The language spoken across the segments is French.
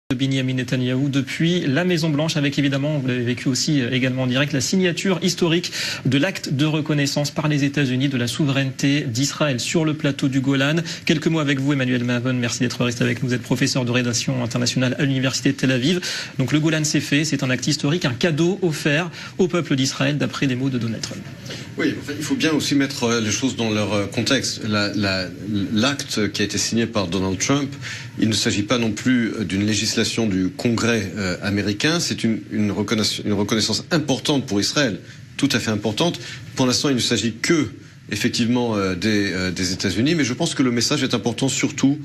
de Benyamin Netanyahou depuis la Maison-Blanche, avec évidemment, vous l'avez vécu aussi également en direct, la signature historique de l'acte de reconnaissance par les États-Unis de la souveraineté d'Israël sur le plateau du Golan. Quelques mots avec vous, Emmanuel Mavon. Merci d'être resté avec nous. Vous êtes professeur de relations internationales à l'Université de Tel Aviv. Donc le Golan c'est fait, c'est un acte historique, un cadeau offert au peuple d'Israël, d'après les mots de Donald Trump. Oui, enfin, il faut bien aussi mettre les choses dans leur contexte. L'acte qui a été signé par Donald Trump, il ne s'agit pas non plus d'une législation du Congrès américain, c'est une reconnaissance importante pour Israël, tout à fait importante. Pour l'instant, il ne s'agit que, effectivement, des États-Unis, mais je pense que le message est important surtout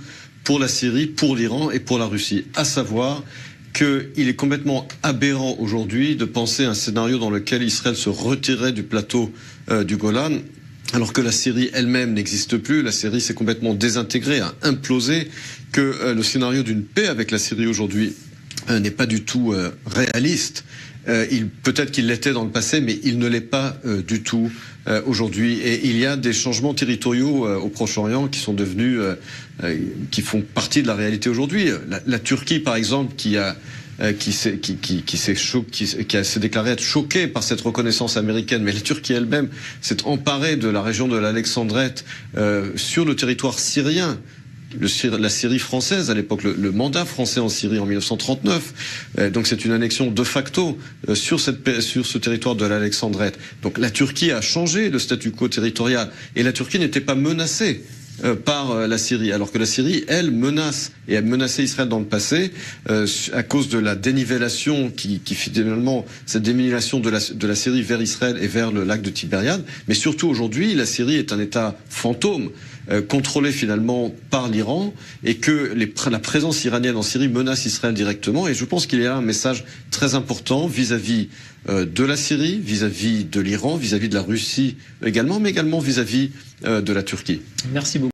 pour la Syrie, pour l'Iran et pour la Russie, à savoir qu'il est complètement aberrant aujourd'hui de penser à un scénario dans lequel Israël se retirerait du plateau du Golan, alors que la Syrie elle-même n'existe plus. La Syrie s'est complètement désintégrée, a implosé, que le scénario d'une paix avec la Syrie aujourd'hui n'est pas du tout réaliste. Peut-être qu'il l'était dans le passé, mais il ne l'est pas du tout aujourd'hui. Et il y a des changements territoriaux au Proche-Orient qui sont devenus, qui font partie de la réalité aujourd'hui. La Turquie, par exemple, qui s'est déclaré être choquée par cette reconnaissance américaine, mais la Turquie elle-même s'est emparée de la région de l'Alexandrette sur le territoire syrien. La Syrie française, à l'époque, le mandat français en Syrie en 1939. Donc c'est une annexion de facto sur ce territoire de l'Alexandrette. Donc la Turquie a changé le statu quo territorial et la Turquie n'était pas menacée par la Syrie, alors que la Syrie, elle, menace et a menacé Israël dans le passé à cause de la dénivellation qui finalement, cette dénivellation de la Syrie vers Israël et vers le lac de Tibériade. Mais surtout aujourd'hui, la Syrie est un État fantôme contrôlé finalement par l'Iran et que la présence iranienne en Syrie menace Israël directement. Et je pense qu'il y a un message très important vis-à-vis de la Syrie, vis-à-vis de l'Iran, vis-à-vis de la Russie également, mais également vis-à-vis de la Turquie. Merci beaucoup.